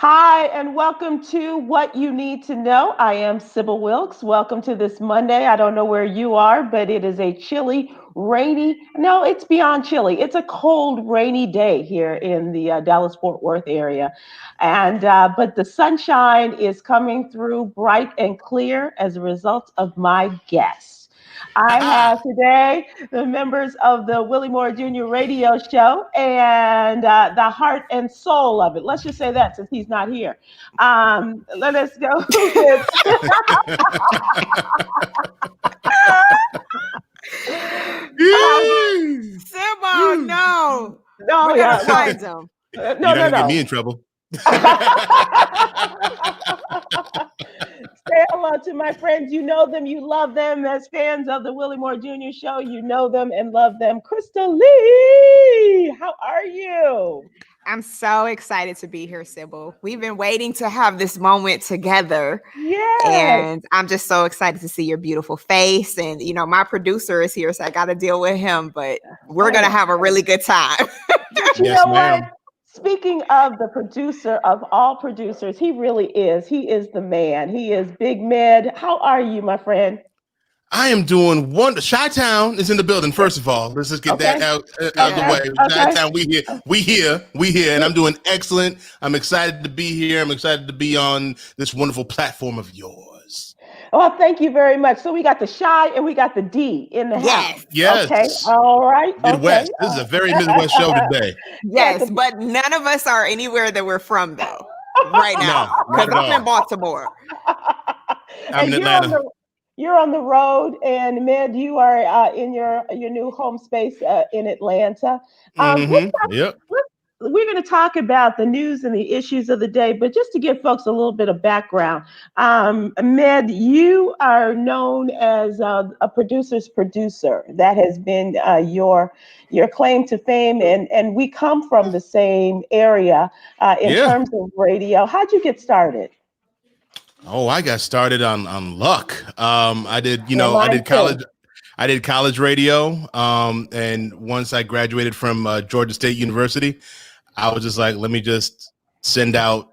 Hi, and welcome to What You Need to Know. I am Sybil Wilkes. Welcome to this Monday. I don't know where you are, but it is a chilly, rainy, no, it's beyond chilly. It's a cold, rainy day here in the Dallas-Fort Worth area. But the sunshine is coming through bright and clear as a result of my guests. I have today the members of the Willie Moore Jr. radio show and the heart and soul of it. Let's just say that since he's not here. Let us go with. Sybil, no. No, We're yeah, gonna find him. no, You're not gonna no. get me in trouble. Say hello to my friends. You know them, you love them. As fans of the Willie Moore Jr. show, you know them and love them. Crystal Lee, how are you? I'm so excited to be here, Sybil. We've been waiting to have this moment together. Yes. And I'm just so excited to see your beautiful face. And, my producer is here, so I got to deal with him. But we're going to have a really good time. You Yes, know ma'am. what? Speaking of the producer of all producers, he really is. He is the man. He is Big Med. How are you, my friend? I am doing Chi-Town is in the building. First of all, let's just get that out of the way. Okay. Chi-Town, we here, and I'm doing excellent. I'm excited to be here. I'm excited to be on this wonderful platform of yours. Well, thank you very much. So we got the Chi and we got the D in the house. Yes. Okay. All right. Midwest. Okay. This is a very Midwest show today. Yes, but none of us are anywhere that we're from, though, right now. No, not Because at I'm all. in Baltimore. I'm in Atlanta. You're on the road, and Med, you are in your new home space in Atlanta. Yep. We're going to talk about the news and the issues of the day, but just to give folks a little bit of background, Med, you are known as a producer's producer. That has been your claim to fame, and we come from the same area in terms of radio. How'd you get started? Oh, I got started on luck. I did college radio. And once I graduated from Georgia State University, I was just like, let me just send out,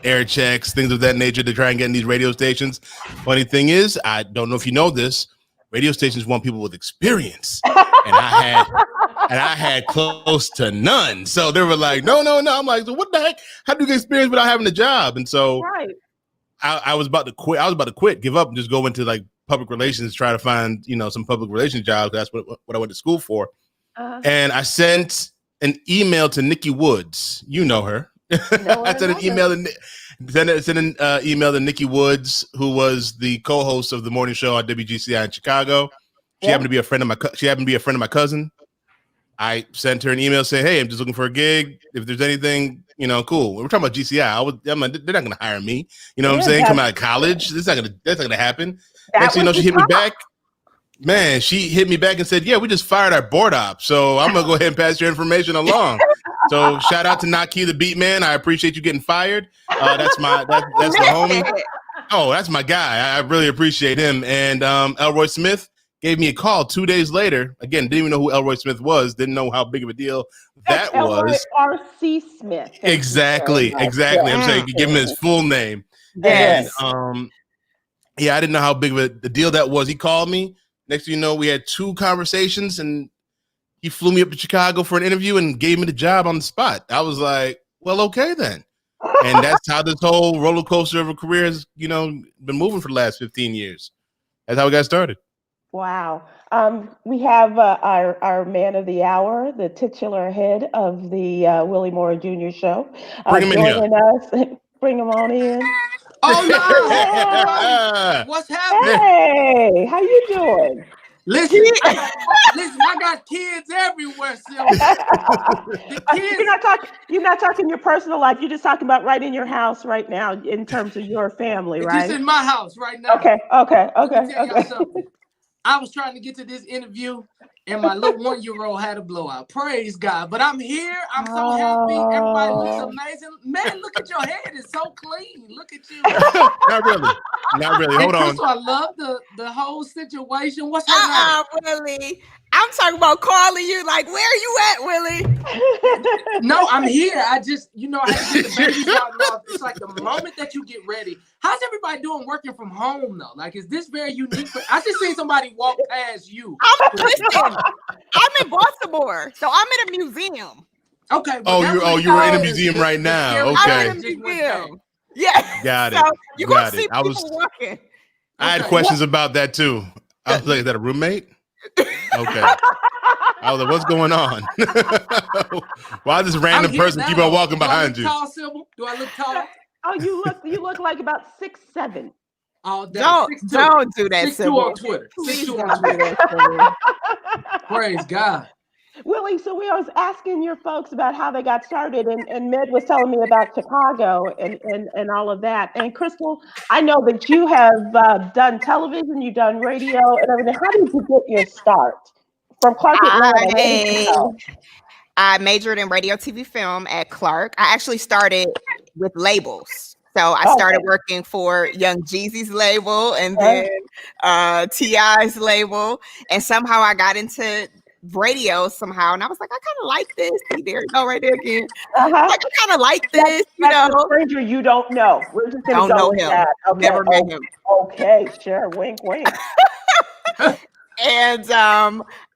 air checks, things of that nature to try and get in these radio stations. Funny thing is, I don't know if you know this, radio stations want people with experience. And I had close to none. So they were like, no. I'm like, so what the heck? How do you get experience without having a job? And so I was about to quit. I was about to quit, give up, and just go into like public relations, try to find, some public relations jobs. That's what I went to school for. And I sent an email to Nikki Woods. You know her. I sent an email to Nikki Woods, who was the co-host of the morning show on WGCI in Chicago. She happened to be a friend of my cousin. I sent her an email saying, "Hey, I'm just looking for a gig. If there's anything, cool." We're talking about GCI. They're not going to hire me. You know what I'm saying? Come out of college. That's not going to happen. Next thing you know, she hit me back. Man, she hit me back and said, "Yeah, we just fired our board op. So I'm going to go ahead and pass your information along." So shout out to Naki, the beat man. I appreciate you getting fired. That's the homie. Oh, that's my guy. I really appreciate him. And Elroy Smith gave me a call 2 days later. Again, didn't even know who Elroy Smith was. Didn't know how big of a deal that was. R.C. Smith. Exactly. I'm saying give him his full name. Yes. And I didn't know how big of a deal that was. He called me. Next thing you know, we had 2 conversations, and he flew me up to Chicago for an interview and gave me the job on the spot. I was like, well, okay then. And that's how this whole roller coaster of a career has, been moving for the last 15 years. That's how we got started. Wow. We have our man of the hour, the titular head of the Willie Moore Jr. show. Bring him in here. Bring him on in. Oh no! What's happening? Hey, how you doing? Listen, I got kids everywhere. You're not talking your personal life. You're just talking about right in your house right now in terms of your family, right? Just in my house right now. Okay. I was trying to get to this interview, and my little 1-year-old had a blowout. Praise God. But I'm here. I'm so happy. Everybody looks amazing. Man, look at your head. It's so clean. Look at you. Not really. Hold on. I love the whole situation. What's happening? Willie. I I'm talking about calling you. Like, where are you at, Willie? No, I'm here. I just, I had to get the babies out now. It's like the moment that you get ready. How's everybody doing working from home though? Like, is this very unique? I just seen somebody walk past you. I'm in Baltimore, so I'm in a museum. Okay. Well, you're in a museum right now. Okay. I'm in a museum. Yeah. Got it. So you're gonna Got see it. walking. I had questions about that too. I was like, is that a roommate? Okay. I was like, what's going on? Why does this random person keep on walking behind you? Tall, Sybil? Do I look tall? Oh, you look like about 6'7". Oh, don't do that. 6'2" on Twitter. 6'2" on Twitter. Praise God. Willie, so we was asking your folks about how they got started, and Med was telling me about Chicago and all of that. And Crystal, I know that you have done television, you've done radio and everything. How did you get your start? From Clark Atlanta? I majored in radio, TV, film at Clark. I actually started with labels. So I started working for Young Jeezy's label and then T.I.'s label. And somehow I got into radio somehow. And I was like, I kind of like this. See, there you go right there again. Like, I kind of like this, that's a stranger you don't know. We're just going to go with that. Okay. Never met him. Okay, sure. Wink, wink. And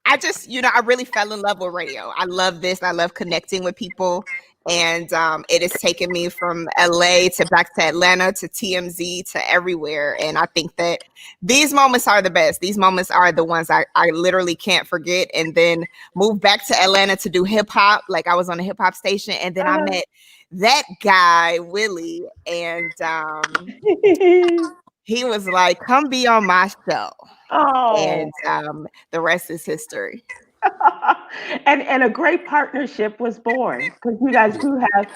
I just, I really fell in love with radio. I love this. I love connecting with people. And it has taken me from LA to back to Atlanta to TMZ to everywhere. And I think that these moments are the best. These moments are the ones I literally can't forget. And then moved back to Atlanta to do hip hop. Like I was on a hip hop station. And then I met that guy, Willie. And he was like, come be on my show. Oh. And the rest is history. and a great partnership was born because you guys do have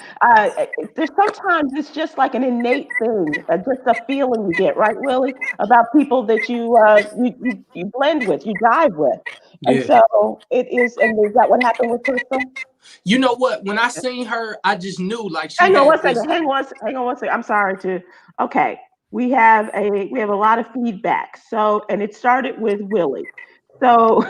there's sometimes it's just like an innate thing, just a feeling you get, right, Willie, about people that you blend with, you jive with. And so it is. And is that what happened with Crystal? You know what, when I seen her, I just knew like she hang on one second. I'm sorry to we have a lot of feedback, so, and it started with Willie. So,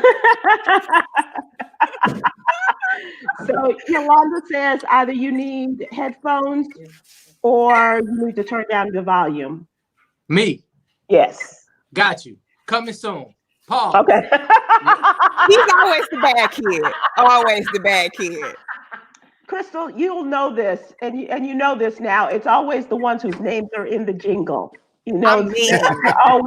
so Yolanda says either you need headphones or you need to turn down the volume. Me? Yes. Got you. Coming soon. Paul. Okay. He's always the bad kid. Always the bad kid. Crystal, you'll know this, and you know this now. It's always the ones whose names are in the jingle. I wish I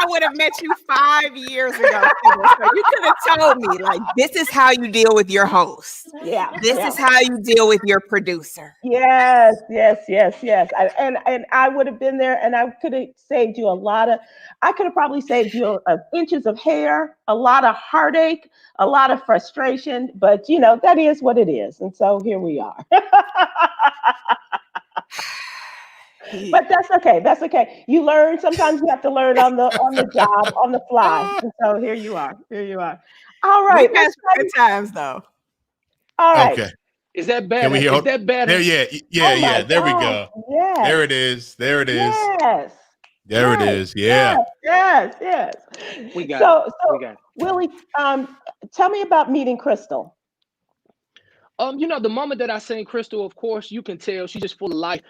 would have met you 5 years ago. So you could have told me, like, this is how you deal with your host. Yeah. This is how you deal with your producer. Yes. And I would have been there, and I could have saved you I could have probably saved you inches of hair, a lot of heartache, a lot of frustration, but that is what it is. And so here we are. But that's okay. That's okay. You learn. Sometimes you have to learn on the job, on the fly. And so here you are. All right. We had good times though. All right. Okay. Is that bad? Is that bad? There, yeah. There we go. Yes. There it is. Yes. There it is. Yeah. Yes. We got it. Willie, tell me about meeting Crystal. The moment that I seen Crystal, of course, you can tell she's just full of life.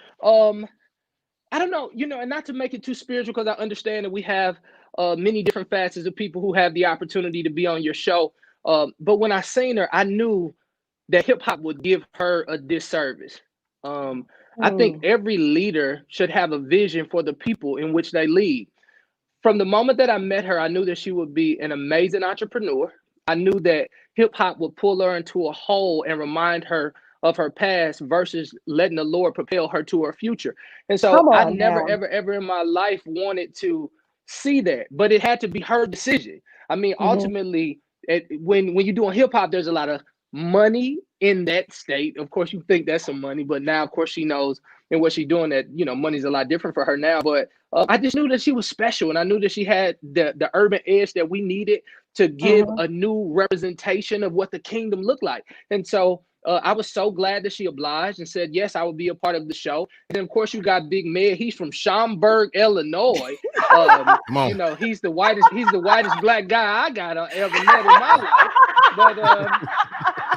I don't know, and not to make it too spiritual, because I understand that we have many different facets of people who have the opportunity to be on your show. But when I seen her, I knew that hip hop would give her a disservice. I think every leader should have a vision for the people in which they lead. From the moment that I met her, I knew that she would be an amazing entrepreneur. I knew that hip hop would pull her into a hole and remind her of her past versus letting the Lord propel her to her future. And so I never, ever in my life wanted to see that, but it had to be her decision. I mean, ultimately, when you're doing hip hop, there's a lot of money in that state. Of course, you think that's some money, but now, of course, she knows in what she's doing that, money's a lot different for her now. But I just knew that she was special, and I knew that she had the urban edge that we needed to give a new representation of what the kingdom looked like. And so I was so glad that she obliged and said, yes, I will be a part of the show. And then, of course, you got Big Med. He's from Schaumburg, Illinois. You know, he's the whitest black guy I got ever met in my life.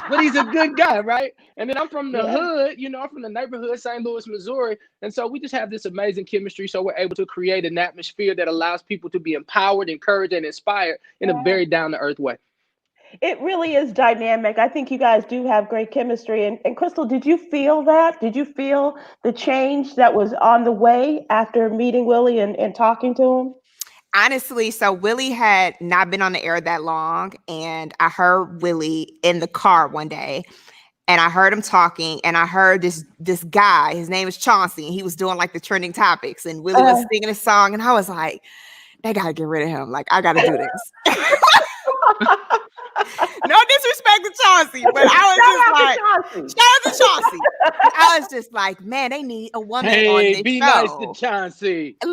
But he's a good guy, right? And then I'm from the hood, you know, I'm from the neighborhood, St. Louis, Missouri. And so we just have this amazing chemistry. So we're able to create an atmosphere that allows people to be empowered, encouraged, and inspired in a very down-to-earth way. It really is dynamic. I think you guys do have great chemistry. And Crystal, did you feel that? Did you feel the change that was on the way after meeting Willie and talking to him? Honestly, so Willie had not been on the air that long, and I heard Willie in the car one day, and I heard him talking, and I heard this guy, his name is Chauncey, and he was doing like the trending topics, and Willie was singing a song, and I was like, they gotta get rid of him. Like, I gotta do this. No disrespect to Chauncey, but I was just like, shout out to Chauncey. I was just like, man, they need a woman on this be show. Nice to Chauncey. I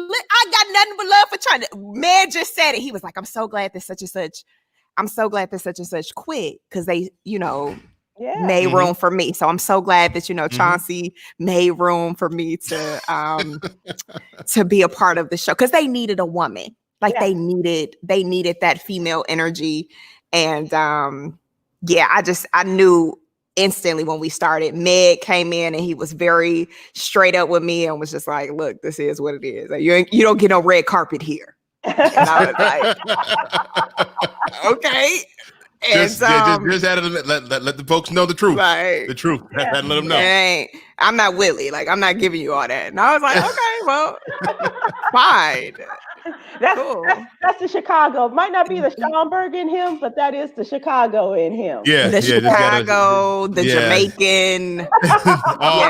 got nothing but love for Chauncey. Man just said it. He was like, I'm so glad that such and such quit, because they, you know, made room for me. So I'm so glad that, you know, Chauncey made room for me to be a part of the show, because they needed a woman. Like they needed that female energy. And I knew instantly when we started. Meg came in and he was very straight up with me and was just like, look, this is what it is. Like, you don't get no red carpet here. And I was like, okay. And just had to let the folks know the truth. Right. The truth. Had to let them know. I'm not Willie. Like, I'm not giving you all that. And I was like, okay, well, fine. That's the Chicago. Might not be the Schaumburg in him, but that is the Chicago in him. Yeah, the Chicago, the Jamaican,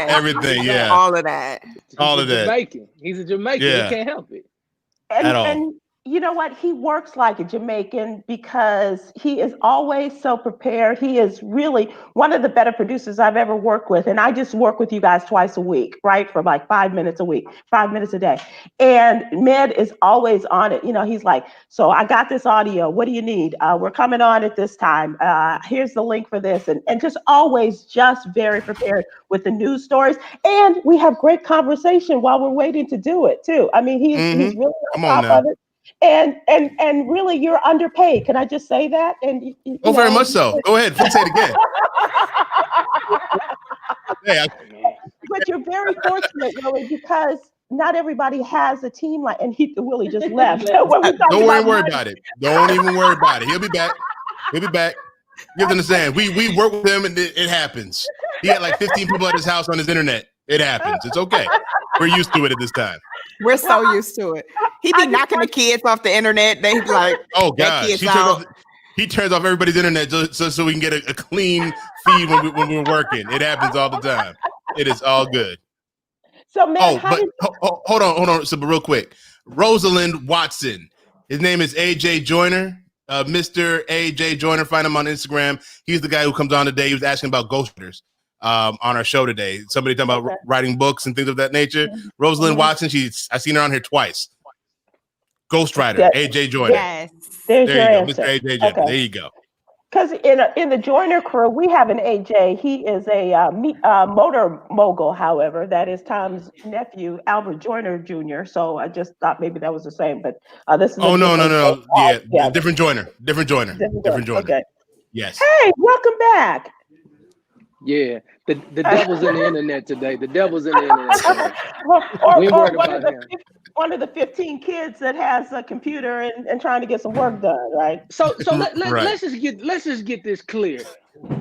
everything. Yeah, all of that. Jamaican. He's a Jamaican. Yeah. He can't help it. And you know what? He works like a Jamaican because he is always so prepared. He is really one of the better producers I've ever worked with. And I just work with you guys twice a week, right? For like 5 minutes a week, 5 minutes a day. And Med is always on it. You know, he's like, so I got this audio. What do you need? We're coming on at this time. Here's the link for this. And just always just very prepared with the news stories. And we have great conversation while we're waiting to do it too. I mean, he's really on top of it. And really, you're underpaid. Can I just say that? And very much so. Go ahead, please say it again. But you're very fortunate, really, because not everybody has a team like. And Willie just left. Don't worry about it. Don't even worry about it. He'll be back. You have to understand. We work with him, and it happens. He had like 15 people at his house on his internet. It happens. It's okay. We're used to it at this time. We're so used to it. He be knocking the kids off the internet. They be like, oh God, he turns off everybody's internet so we can get a clean feed when we're working. It happens all the time. It is all good. So, man, hold on. So, real quick, Rosalind Watson. His name is AJ Joyner. Mr. AJ Joyner. Find him on Instagram. He's the guy who comes on today. He was asking about ghostwriters on our show today. Somebody talking about writing books and things of that nature. Rosalind Watson. I've seen her on here twice. Ghostwriter, AJ Joyner. Yes. There you go, Mr. AJ Joyner. Okay. There you go. Because in the Joyner crew, we have an AJ. He is a motor mogul, however. That is Tom's nephew, Albert Joyner Jr. So I just thought maybe that was the same. But this is no. Yeah, different Joyner. Different Joyner. Okay. Yes. Hey, welcome back. Yeah, the devil's in the internet today. The devil's in the internet today. or one of the 15 kids that has a computer and trying to get some work done, right? So let's just get this clear.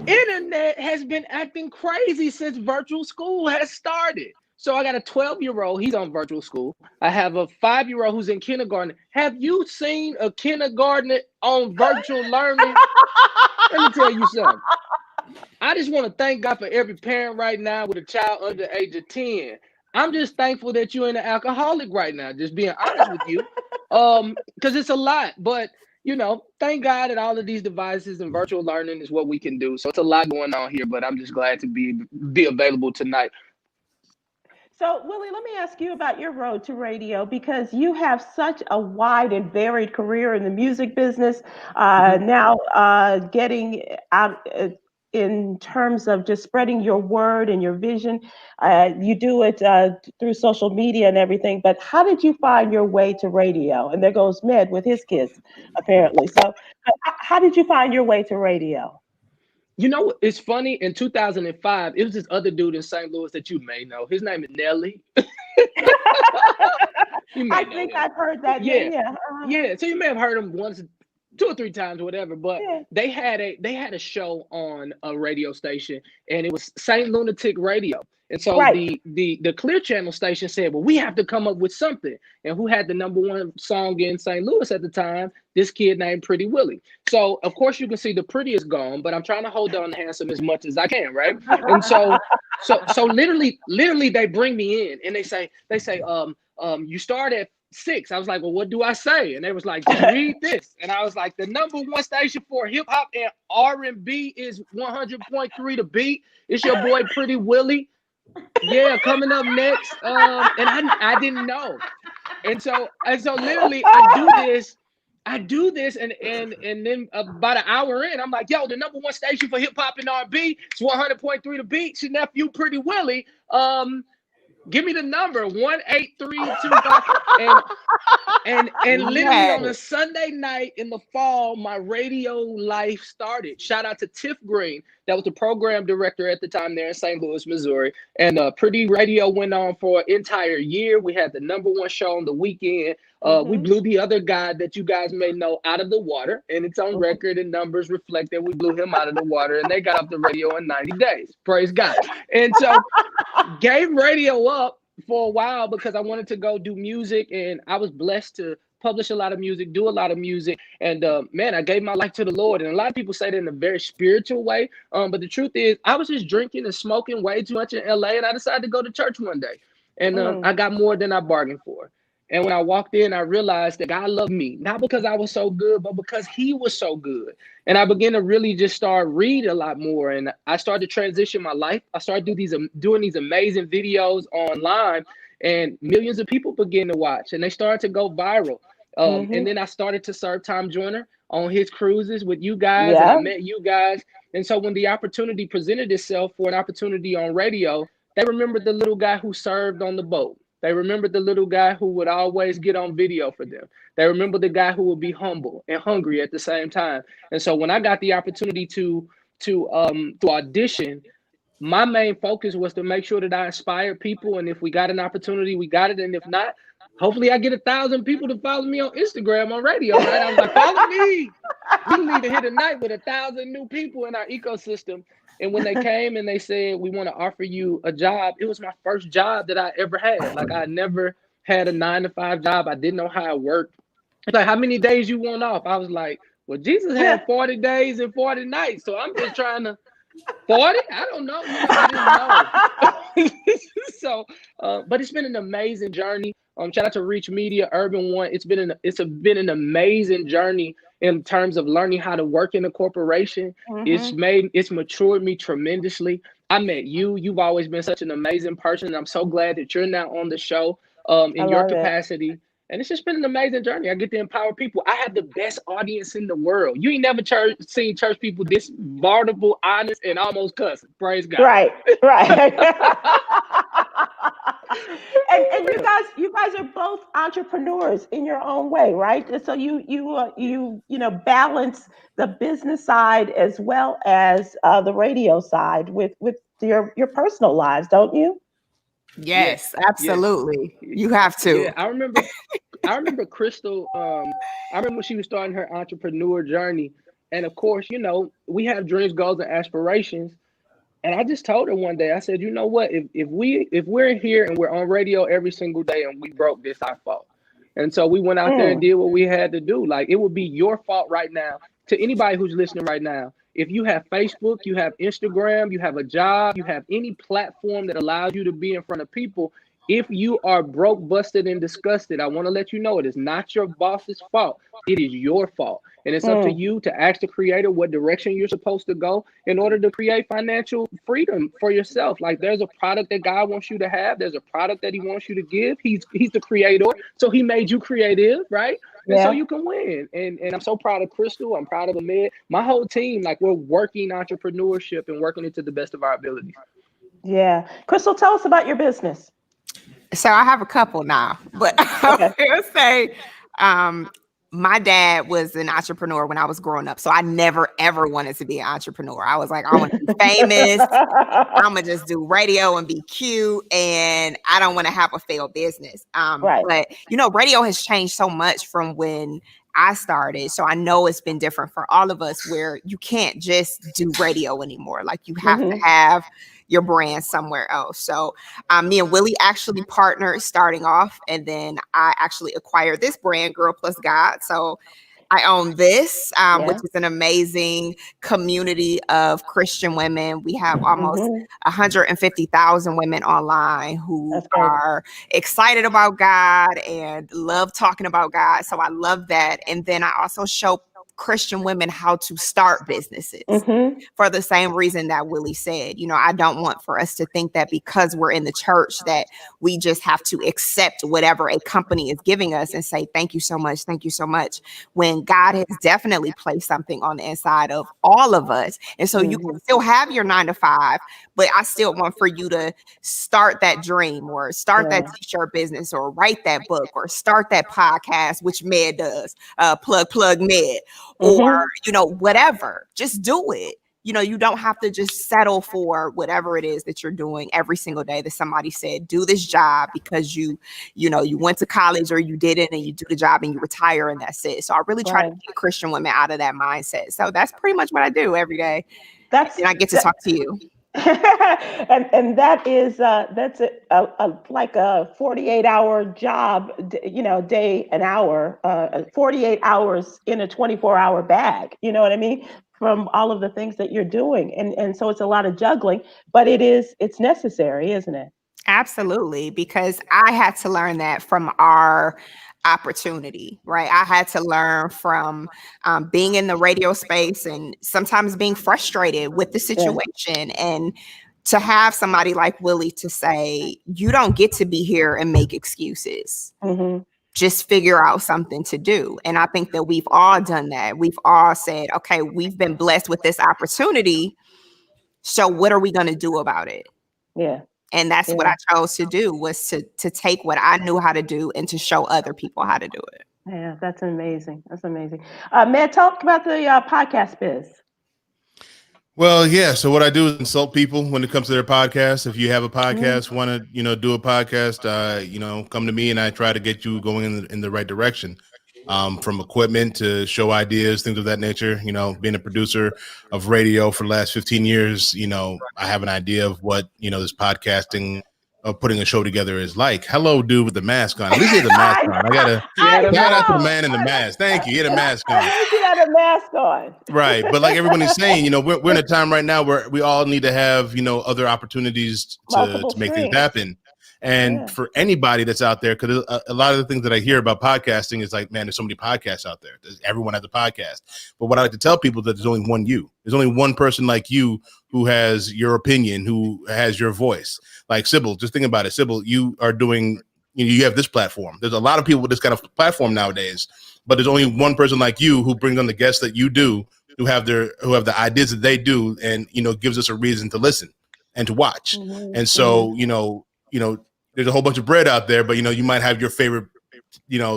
Internet has been acting crazy since virtual school has started. So I got a 12-year-old, he's on virtual school. I have a 5-year-old who's in kindergarten. Have you seen a kindergartner on virtual learning? Let me tell you something. I just want to thank God for every parent right now with a child under the age of 10. I'm just thankful that you're an alcoholic right now, just being honest with you. Because it's a lot. But, you know, thank God that all of these devices and virtual learning is what we can do. So it's a lot going on here, but I'm just glad to be available tonight. So, Willie, let me ask you about your road to radio, because you have such a wide and varied career in the music business. Now getting out in terms of just spreading your word and your vision. You do it through social media and everything, but how did you find your way to radio? And there goes Med with his kids, apparently. So how did you find your way to radio? You know, it's funny. In 2005, it was this other dude in St. Louis that you may know. His name is Nelly. I think I've heard that name. Yeah. Yeah. So you may have heard him once, 2 or 3 times, or whatever. But Yeah. they had a show on a radio station, and it was St. Lunatic Radio. And so Right. the Clear Channel station said, well, we have to come up with something. And who had the #1 song in St. Louis at the time? This kid named Pretty Willie. So of course you can see the pretty is gone, but I'm trying to hold on to handsome as much as I can, right? And so literally they bring me in and they say, you start at 6. I was like, well, what do I say? And they was like, just read this. And I was like, the #1 station for hip hop and R&B is 100.3 The Beat. It's your boy Pretty Willie. Yeah, coming up next. And I didn't know. And so literally I do this and then about an hour in, I'm like, yo, the #1 station for hip hop and R&B, it's 100.3 The Beat. It's your nephew Pretty Willie. Give me the number 18325. And literally on a Sunday night in the fall, my radio life started. Shout out to Tiff Green. That was the program director at the time there in St. Louis, Missouri. And Pretty Radio went on for an entire year. We had the #1 show on the weekend. We blew the other guy that you guys may know out of the water, and it's on record and numbers reflect that we blew him out of the water, and they got off the radio in 90 days. Praise God. And so gave radio up for a while because I wanted to go do music, and I was blessed to publish a lot of music, do a lot of music, and man, I gave my life to the Lord. And a lot of people say that in a very spiritual way, but the truth is I was just drinking and smoking way too much in LA, and I decided to go to church one day, and I got more than I bargained for. And when I walked in, I realized that God loved me, not because I was so good, but because he was so good. And I began to really just start read a lot more. And I started to transition my life. I started doing these amazing videos online, and millions of people began to watch, and they started to go viral. And then I started to serve Tom Joyner on his cruises with you guys, and I met you guys. And so when the opportunity presented itself for an opportunity on radio, they remembered the little guy who served on the boat. They remembered the little guy who would always get on video for them. They remember the guy who would be humble and hungry at the same time. And so when I got the opportunity to audition, my main focus was to make sure that I inspired people. And if we got an opportunity, we got it. And if not, hopefully I get 1,000 people to follow me on Instagram, on radio, right? I was like, follow me. We need to hit a night with 1,000 new people in our ecosystem. And when they came and they said, we want to offer you a job, it was my first job that I ever had. Like, I never had a 9-to-5 job. I didn't know how it worked. It's like, how many days you want off? I was like, well, Jesus had 40 days and 40 nights. So I'm just trying to 40? I don't know. I didn't know. So, but it's been an amazing journey. Shout out to Reach Media, Urban One. It's been an amazing journey in terms of learning how to work in a corporation. It's matured me tremendously. I met you. You've always been such an amazing person. And I'm so glad that you're now on the show in your capacity. And it's just been an amazing journey. I get to empower people. I have the best audience in the world. You ain't never seen church people this vulnerable, honest, and almost cussing. Praise God. Right. And you guys are both entrepreneurs in your own way, right? And so you balance the business side as well as the radio side with your personal lives, don't you? Yes, absolutely. Yeah. You have to. Yeah, I remember Crystal. I remember when she was starting her entrepreneur journey, and of course, we have dreams, goals, and aspirations. And I just told her one day, I said, you know what? If we're here and we're on radio every single day and we broke, this our fault. And so we went out there and did what we had to do. Like, it would be your fault right now. To anybody who's listening right now, if you have Facebook, you have Instagram, you have a job, you have any platform that allows you to be in front of people, if you are broke, busted, and disgusted, I want to let you know it is not your boss's fault. It is your fault. And it's up to you to ask the creator what direction you're supposed to go in order to create financial freedom for yourself. Like, there's a product that God wants you to have. There's a product that he wants you to give. He's the creator. So he made you creative, right? And so you can win. And I'm so proud of Crystal. I'm proud of Ahmed. My whole team, like we're working entrepreneurship and working it to the best of our abilities. Yeah. Crystal, tell us about your business. So I have a couple now, but I will say, my dad was an entrepreneur when I was growing up. So I never, ever wanted to be an entrepreneur. I was like, I want to be famous. I'm going to just do radio and be cute. And I don't want to have a failed business. But, radio has changed so much from when I started. So I know it's been different for all of us where you can't just do radio anymore. Like you have to have your brand somewhere else. So me and Willie actually partnered starting off, and then I actually acquired this brand, Girl Plus God. So I own this, which is an amazing community of Christian women. We have almost 150,000 women online who are excited about God and love talking about God. So I love that. And then I also show Christian women how to start businesses for the same reason that Willie said. I don't want for us to think that because we're in the church that we just have to accept whatever a company is giving us and say, thank you so much. Thank you so much. When God has definitely placed something on the inside of all of us. And so you can still have your 9-to-5, but I still want for you to start that dream or start that t-shirt business or write that book or start that podcast, which Med does, plug Med. Or, whatever, just do it. You don't have to just settle for whatever it is that you're doing every single day that somebody said, do this job because you went to college or you did it and you do the job and you retire and that's it. So I really try to get Christian women out of that mindset. So that's pretty much what I do every day. And I get to talk to you. and that's like a 48-hour job, day an hour, 48 hours in a 24-hour bag. You know what I mean? From all of the things that you're doing. And so it's a lot of juggling, but it's necessary, isn't it? Absolutely. Because I had to learn that from our opportunity, right? I had to learn from being in the radio space and sometimes being frustrated with the situation and to have somebody like Willie to say, you don't get to be here and make excuses. Just figure out something to do. And I think that we've all done that. We've all said, okay, we've been blessed with this opportunity. So what are we going to do about it? Yeah. And that's what I chose to do, was to take what I knew how to do and to show other people how to do it. Yeah, that's amazing. That's amazing. Matt, talk about the podcast biz. Well, yeah. So what I do is insult people when it comes to their podcast. If you have a podcast, want to, do a podcast, come to me and I try to get you going in the right direction. From equipment to show ideas, things of that nature. Being a producer of radio for the last 15 years, I have an idea of what, this podcasting of putting a show together is like. Hello, dude with the mask on. At least he had the mask on. I gotta shout out to the man in the mask. Thank you. He had a mask on. He had a mask on. Right. But like everybody's saying, we're in a time right now where we all need to have, other opportunities to make things happen. And for anybody that's out there, because a lot of the things that I hear about podcasting is like, man, there's so many podcasts out there. Everyone has a podcast. But what I like to tell people is that there's only one you. There's only one person like you who has your opinion, who has your voice. Like Sybil, just think about it. Sybil, you are doing, you have this platform. There's a lot of people with this kind of platform nowadays, but there's only one person like you who brings on the guests that you do, who have the ideas that they do, and gives us a reason to listen and to watch. And so there's a whole bunch of bread out there, but you might have your favorite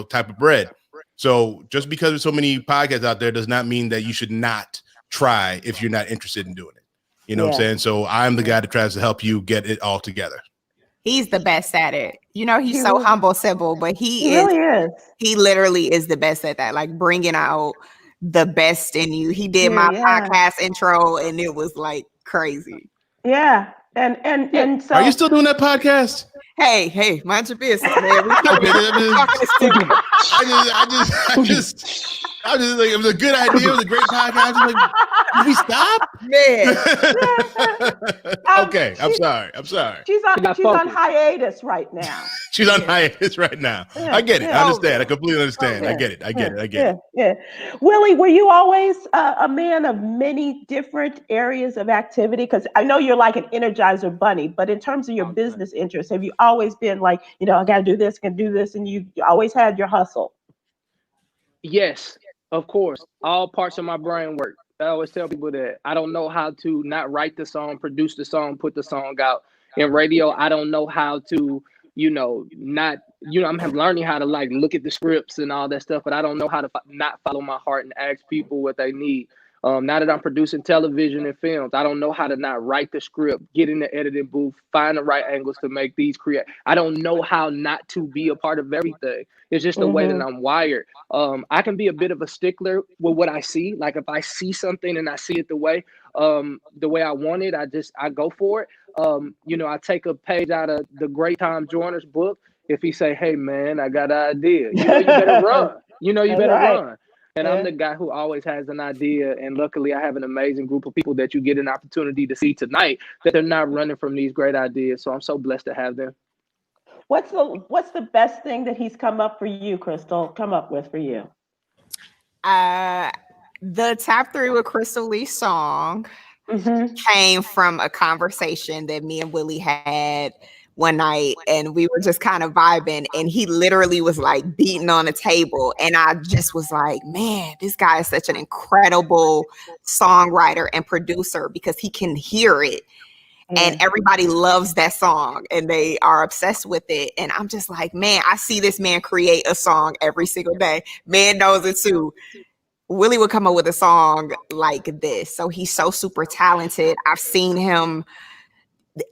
type of bread. So just because there's so many podcasts out there does not mean that you should not try if you're not interested in doing it. You know what I'm saying? So I'm the guy that tries to help you get it all together. He's the best at it. He's so humble, Sybil, but he really is. He literally is the best at that, like bringing out the best in you. He did my podcast intro and it was like crazy. Yeah. And so are you still doing that podcast? Hey, mind your business, man. I just like, it was a good idea. It was a great podcast. I was like, did we stop? Man. Okay, I'm sorry. She's on hiatus right now. She's on hiatus right now. I get it. I understand. I completely understand. I get it. Yeah. Willie, were you always a man of many different areas of activity? Because I know you're like an Energizer bunny, but in terms of your business interests, have you always been like, I got to do this, can do this, and you always had your hustle? Yes, of course. All parts of my brain work. I always tell people that I don't know how to not write the song, produce the song, put the song out. In radio, I don't know how to, not, I'm learning how to like look at the scripts and all that stuff, but I don't know how to not follow my heart and ask people what they need. Now that I'm producing television and films, I don't know how to not write the script, get in the editing booth, find the right angles to make these create. I don't know how not to be a part of everything. It's just the way that I'm wired. I can be a bit of a stickler with what I see. Like if I see something and I see it the way I want it, I go for it. I take a page out of the great Tom Joyner's book. If he say, "Hey man, I got an idea," you better run. You better run. And I'm the guy who always has an idea. And luckily I have an amazing group of people that you get an opportunity to see tonight that they're not running from these great ideas. So I'm so blessed to have them. What's the best thing that he's come up with for you? The top 3 with Crystal Lee song came from a conversation that me and Willie had one night, and we were just kind of vibing, and he literally was like beating on the table, and I just was like, man, this guy is such an incredible songwriter and producer because he can hear it. And everybody loves that song and they are obsessed with it. And I'm just like, man, I see this man create a song every single day. Man knows it too. Willie would come up with a song like this. So he's so super talented. I've seen him,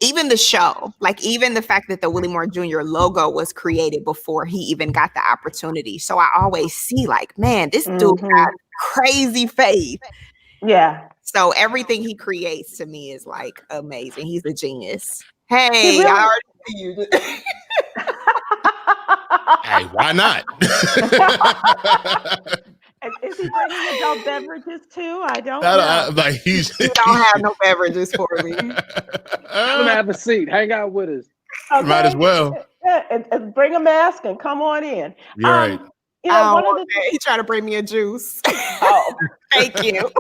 even the show, like even the fact that the Willie Moore Jr. logo was created before he even got the opportunity. So I always see like, man, this dude got crazy faith. Yeah. So everything he creates to me is like amazing. He's a genius. Hey, I already see you. Hey, why not? Is he bringing adult beverages too? I don't know. You don't have no beverages for me. Come have a seat. Hang out with us. Okay. Might as well. And bring a mask and come on in. You're right. He tried to bring me a juice. Oh, thank you.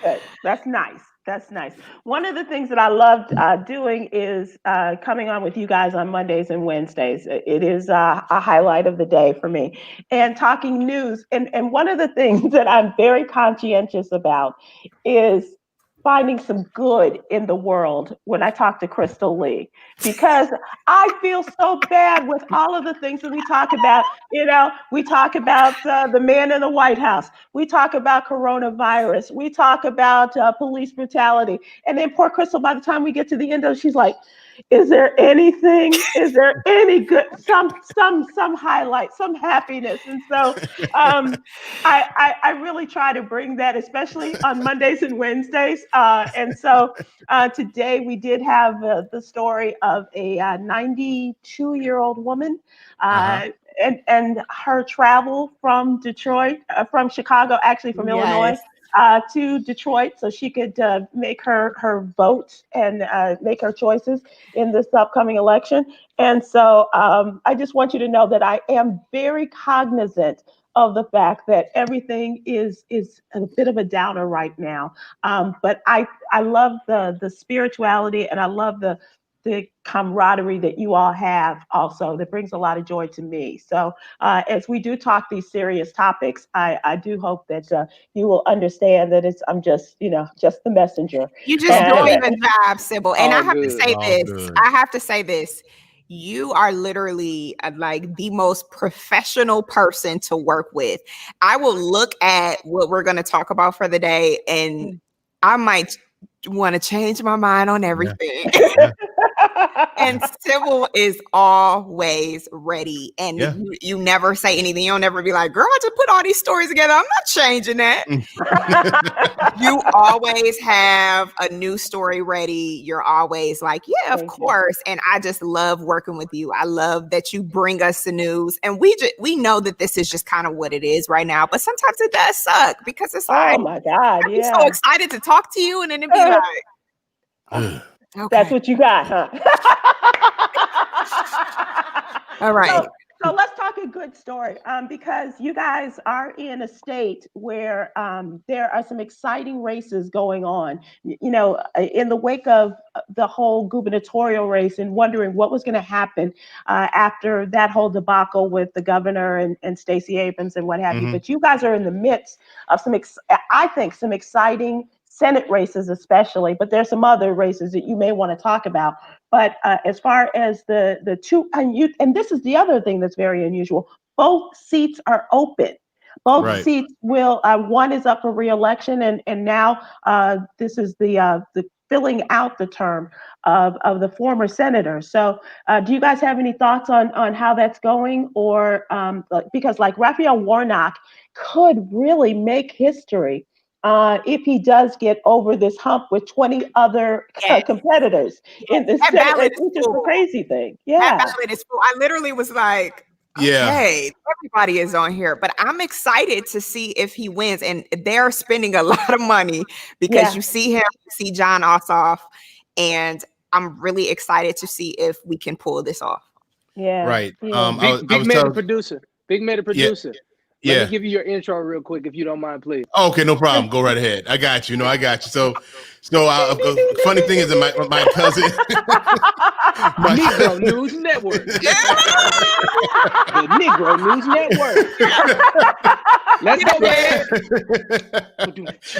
Good. That's nice. That's nice. One of the things that I loved doing is coming on with you guys on Mondays and Wednesdays. It is a highlight of the day for me. And talking news. And one of the things that I'm very conscientious about is finding some good in the world when I talk to Crystal Lee, because I feel so bad with all of the things that we talk about. We talk about the man in the White House. We talk about coronavirus. We talk about police brutality. And then poor Crystal, by the time we get to the end of it, she's like, is there anything? Is there any good, some highlight, some happiness? And so I really try to bring that, especially on Mondays and Wednesdays. And so today we did have the story of a 92-year-old woman and her travel from Detroit, from Chicago, actually from Illinois, to Detroit so she could make her vote and make her choices in this upcoming election. And so I just want you to know that I am very cognizant of the fact that everything is a bit of a downer right now. But I love the spirituality, and I love the camaraderie that you all have also. That brings a lot of joy to me. So as we do talk these serious topics, I do hope that you will understand that I'm just the messenger. You just doing the job, Sybil. And I have to say this. I have to say this. You are literally like the most professional person to work with. I will look at what we're going to talk about for the day, and I might want to change my mind on everything. Yeah. And Sybil is always ready, and you never say anything. You'll never be like, girl, I just put all these stories together. I'm not changing that. You always have a new story ready. You're always like, yeah, of course. And I just love working with you. I love that you bring us the news, and we know that this is just kind of what it is right now, but sometimes it does suck because it's like, oh my God, I'm so excited to talk to you, and then it'd be like, okay. That's what you got, huh? All right. So let's talk a good story, because you guys are in a state where there are some exciting races going on. In the wake of the whole gubernatorial race, and wondering what was going to happen after that whole debacle with the governor and Stacey Abrams and what have you. But you guys are in the midst of I think, some exciting Senate races, especially. But there's some other races that you may want to talk about. But as far as the two, and this is the other thing that's very unusual, both seats are open. Both seats will, one is up for re-election, and now this is the filling out the term of the former senator. So do you guys have any thoughts on how that's going? Or because like Raphael Warnock could really make history if he does get over this hump with 20 other competitors in the Senate, which is the crazy thing. Yeah. That ballot is full. I literally was like, okay, everybody is on here, but I'm excited to see if he wins. And they're spending a lot of money because you see him, you see John Ossoff, and I'm really excited to see if we can pull this off. Yeah. Right. Yeah. Big Meta producer. Big Meta producer. Yeah. Let me give you your intro real quick, if you don't mind, please. Okay, no problem. Go right ahead. I got you. No, I got you. So funny thing is that my cousin, Negro News Network. The Negro News Network. Let's go, man.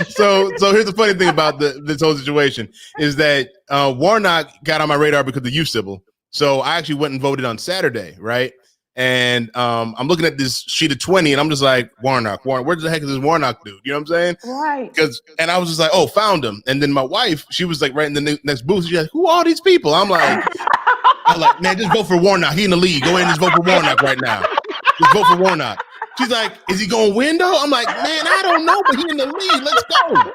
So here's the funny thing about this whole situation is that Warnock got on my radar because of you, Sybil. So I actually went and voted on Saturday, right? And I'm looking at this sheet of 20, and I'm just like, Warnock, where the heck is this Warnock dude? You know what I'm saying? Right. And I was just like, oh, found him. And then my wife, she was like right in the next booth. She's like, who are these people? I'm like, man, just vote for Warnock. He in the league. Go ahead and just vote for Warnock right now. Just vote for Warnock. She's like, is he going to win though? I'm like, man, I don't know, but he in the league. Let's go.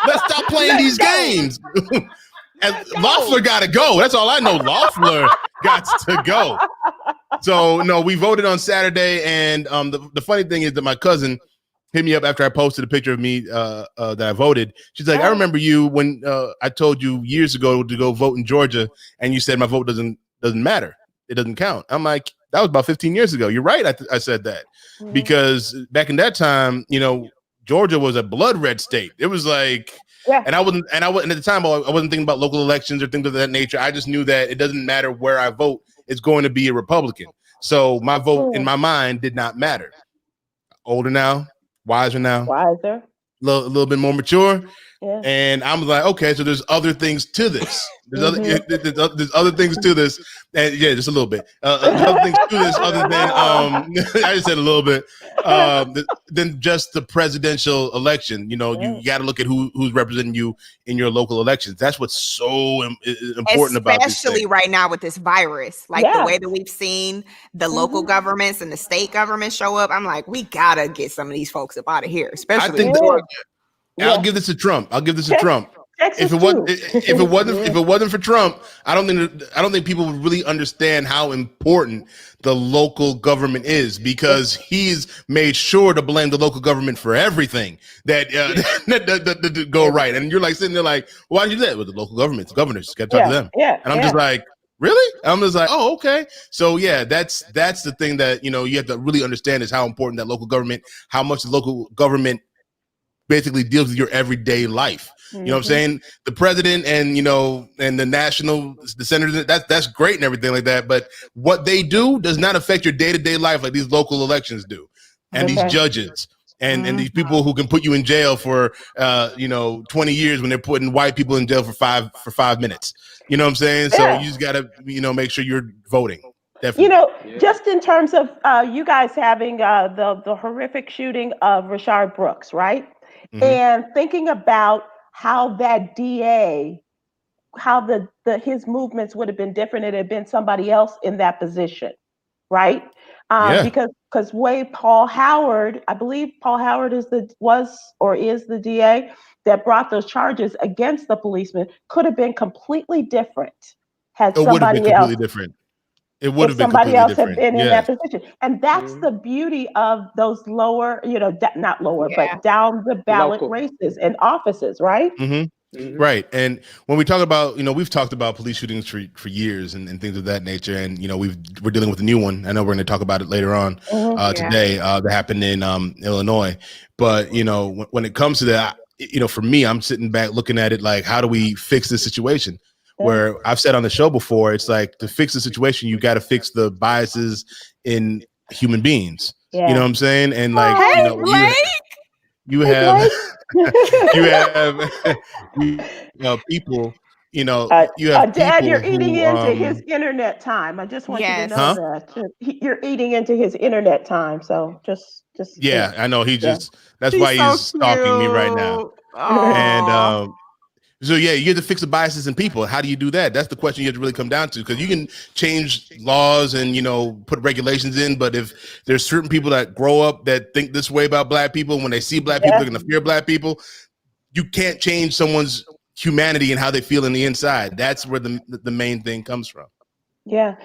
Let's stop playing these games. And Loeffler got to go. That's all I know. Loeffler got to go. So no, we voted on Saturday, and the funny thing is that my cousin hit me up after I posted a picture of me that I voted. She's like, I remember you when I told you years ago to go vote in Georgia, and you said my vote doesn't matter. It doesn't count. I'm like, that was about 15 years ago. You're right. I said that because back in that time, Georgia was a blood red state. It was like. Yeah. And I wasn't at the time, I wasn't thinking about local elections or things of that nature. I just knew that it doesn't matter where I vote, it's going to be a Republican. So my vote in my mind did not matter. Older now, wiser now. Wiser. A little bit more mature. Yeah. And I'm like, okay, so there's other things to this. There's other things to this. And yeah, just a little bit. Other things to this other than I just said a little bit than just the presidential election. You got to look at who's representing you in your local elections. That's what's so important about this, especially right now with this virus. Like the way that we've seen the local governments and the state governments show up. I'm like, we gotta get some of these folks up out of here, especially. I'll give this to Trump. If it wasn't for Trump, I don't think people would really understand how important the local government is, because he's made sure to blame the local government for everything that go right. And you're like sitting there like, why did you do that? With the local government, the governors, got to talk to them. Yeah. And I'm just like, really? I'm just like, oh, okay. So yeah, that's the thing that you have to really understand is how important that local government, how much the local government basically deals with your everyday life. You know what I'm saying? The president and and the senators, that's great and everything like that. But what they do does not affect your day-to-day life like these local elections do. And these judges and these people who can put you in jail for 20 years when they're putting white people in jail for five minutes. You know what I'm saying? Yeah. So you just gotta make sure you're voting. Definitely. Just in terms of you guys having the horrific shooting of Rashard Brooks, right? And thinking about how that DA, how his movements would have been different if it had been somebody else in that position, right? Because Paul Howard, I believe Paul Howard is the DA that brought those charges against the policeman, could have been completely different had somebody else. Different. It would have been somebody else had been in that position. And that's the beauty of those lower, not lower, but down the ballot races and offices, right? Right. And when we talk about, we've talked about police shootings for years and things of that nature. And, we're dealing with a new one. I know we're going to talk about it later on today that happened in Illinois. But, when it comes to that, for me, I'm sitting back looking at it like, how do we fix this situation? Where I've said on the show before, it's like to fix the situation, you got to fix the biases in human beings. You know what I'm saying? And like, you have people, you have Dad, people you're eating who into his internet time. I just want you to know that you're eating into his internet time. So just yeah, I know that's She's why so he's stalking me right now. And so yeah, you have to fix the biases in people. How do you do that? That's the question you have to really come down to, because you can change laws and put regulations in, but if there's certain people that grow up that think this way about Black people, when they see Black people, they're gonna fear Black people. You can't change someone's humanity and how they feel in the inside. That's where the main thing comes from. Yeah.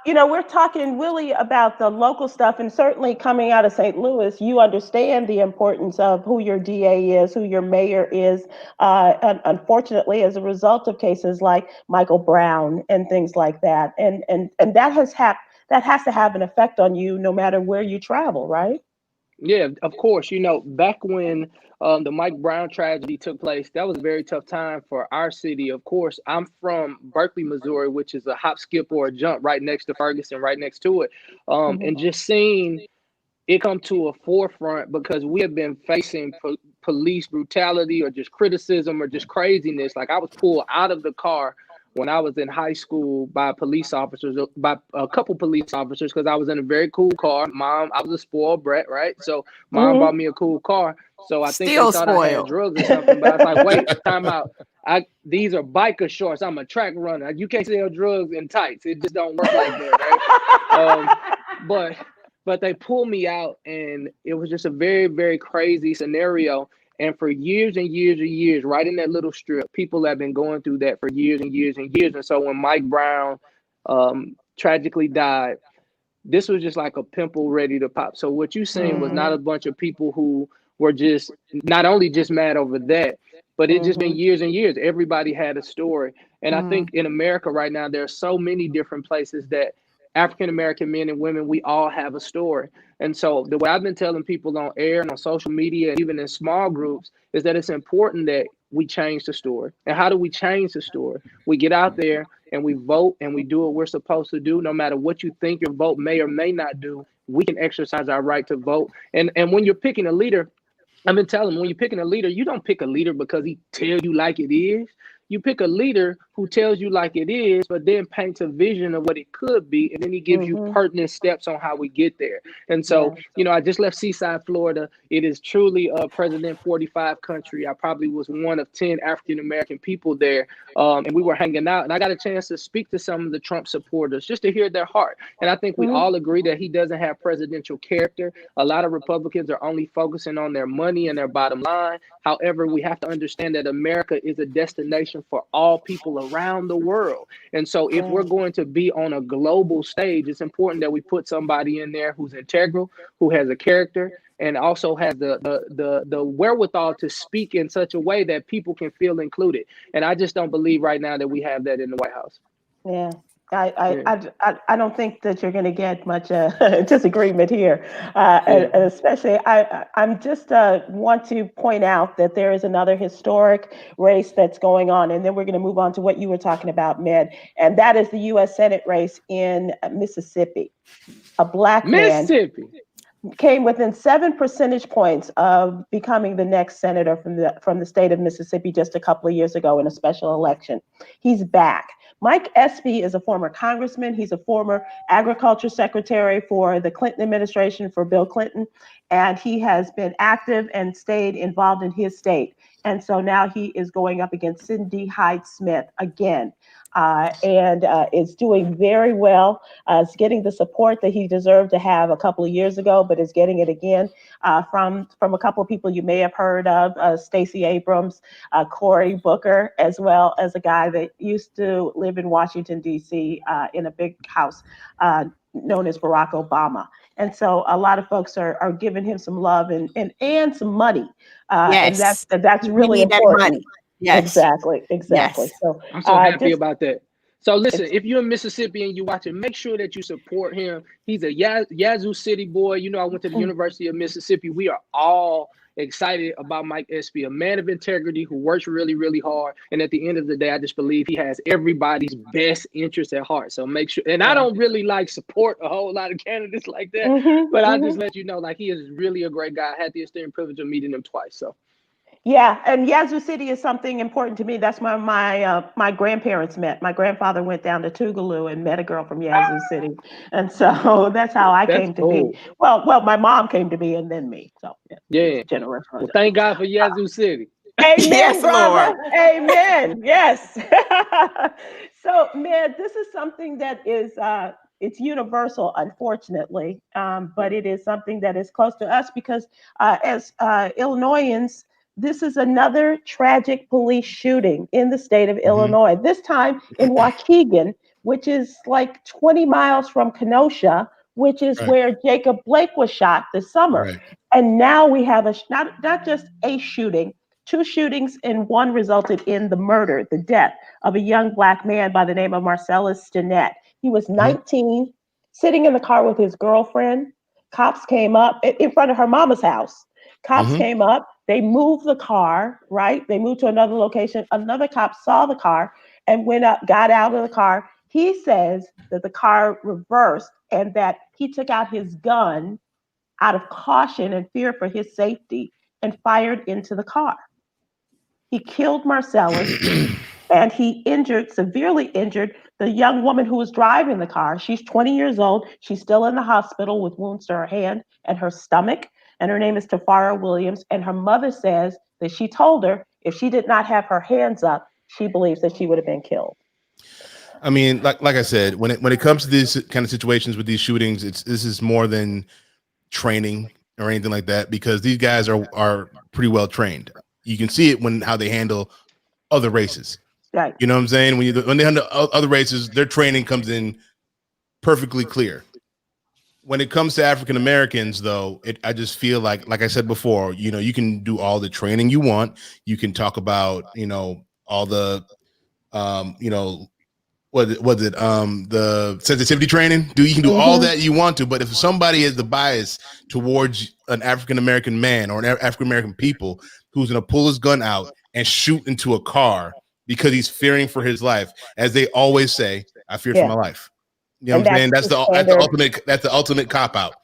We're talking, Willie, about the local stuff, and certainly coming out of St. Louis, you understand the importance of who your DA is, who your mayor is. Unfortunately, as a result of cases like Michael Brown and things like that, and that has to have an effect on you, no matter where you travel, right? Yeah, of course. Back when the Mike Brown tragedy took place, that was a very tough time for our city. Of course, I'm from Berkeley, Missouri, which is a hop, skip, or a jump right next to Ferguson, right next to it. And just seeing it come to a forefront, because we have been facing police brutality or just criticism or just craziness. Like, I was pulled out of the car when I was in high school by a couple police officers, because I was in a very cool car. I was a spoiled brat, right? So mom bought me a cool car. So I think they thought I had drugs or something, but I was like, wait, time out. These are biker shorts. I'm a track runner. You can't sell drugs in tights. It just don't work like that, right? But they pulled me out, and it was just a very, very crazy scenario. And for years and years and years, right in that little strip, people have been going through that for years and years and years. And so when Mike Brown tragically died, this was just like a pimple ready to pop. So what you seen was not a bunch of people who were just not only just mad over that, but it's just been years and years. Everybody had a story. And I think in America right now, there are so many different places that African-American men and women, we all have a story. And so the way I've been telling people on air and on social media, and even in small groups, is that it's important that we change the story. And how do we change the story? We get out there and we vote and we do what we're supposed to do. No matter what you think your vote may or may not do, we can exercise our right to vote. And when you're picking a leader, I've been telling them, when you're picking a leader, you don't pick a leader because he tells you like it is. You pick a leader who tells you like it is, but then paints a vision of what it could be, and then he gives you pertinent steps on how we get there. And so, I just left Seaside, Florida. It is truly a President 45 country. I probably was one of 10 African-American people there, and we were hanging out, and I got a chance to speak to some of the Trump supporters just to hear their heart. And I think we all agree that he doesn't have presidential character. A lot of Republicans are only focusing on their money and their bottom line. However, we have to understand that America is a destination for all people around the world. And so if we're going to be on a global stage, it's important that we put somebody in there who's integral, who has a character, and also has the wherewithal to speak in such a way that people can feel included. And I just don't believe right now that we have that in the White House. Yeah. I don't think that you're going to get much disagreement here, and especially I'm just want to point out that there is another historic race that's going on, and then we're going to move on to what you were talking about, Med, and that is the U.S. Senate race in Mississippi. A Black man came within 7 percentage points of becoming the next senator from the state of Mississippi just a couple of years ago in a special election. He's back. Mike Espy is a former congressman. He's a former agriculture secretary for the Clinton administration for Bill Clinton, and he has been active and stayed involved in his state. And so now he is going up against Cindy Hyde-Smith again, and is doing very well. Is getting the support that he deserved to have a couple of years ago, but is getting it again from a couple of people you may have heard of, Stacey Abrams, Cory Booker, as well as a guy that used to live in Washington, D.C. In a big house known as Barack Obama. And so a lot of folks are giving him some love and some money. Yes. And that's really important. Yes. Exactly. Yes. So I'm so happy just about that. So listen, if you're in Mississippi and you watch it, make sure that you support him. He's a Yazoo City boy. You know, I went to the University of Mississippi. We are all excited about Mike Espy, a man of integrity who works really, really hard. And at the end of the day, I just believe he has everybody's best interest at heart. So make sure, and I don't really like support a whole lot of candidates like that, but I just let you know, like, he is really a great guy. I had the esteemed privilege of meeting him twice. So yeah, and Yazoo City is something important to me. That's where my grandparents met. My grandfather went down to Tougaloo and met a girl from Yazoo City, and so that's how I that's came to cool. be. Well, my mom came to be, and then me. So Yeah. generation. Well, thank God for Yazoo City. Amen, Yes, brother. Lord. Amen. Yes. So, man, this is something that is it's universal, unfortunately, but it is something that is close to us because as Illinoisans, this is another tragic police shooting in the state of Illinois. This time in Waukegan, which is like 20 miles from Kenosha, which is Right. where Jacob Blake was shot this summer. Right. And now we have not just a shooting. Two shootings and one resulted in the murder, the death of a young Black man by the name of Marcellus Stinnett. He was 19, sitting in the car with his girlfriend. Cops came up in front of her mama's house. Cops came up. They moved the car, right? They moved to another location. Another cop saw the car and went up, got out of the car. He says that the car reversed and that he took out his gun out of caution and fear for his safety and fired into the car. He killed Marcellus and he severely injured the young woman who was driving the car. She's 20 years old. She's still in the hospital with wounds to her hand and her stomach. And her name is Tafara Williams. And her mother says that she told her if she did not have her hands up, she believes that she would have been killed. I mean, like I said, when it comes to these kind of situations with these shootings, this is more than training or anything like that, because these guys are pretty well trained. You can see it when how they handle other races. Right. You know what I'm saying? When they handle other races, their training comes in perfectly clear. When it comes to African Americans, though, I just feel like I said before, you can do all the training you want. You can talk about, all the, the sensitivity training. You can do all that you want to, but if somebody has the bias towards an African American man or an African American people who's going to pull his gun out and shoot into a car because he's fearing for his life, as they always say, I feared for my life. You know what I'm saying? That's the ultimate cop out.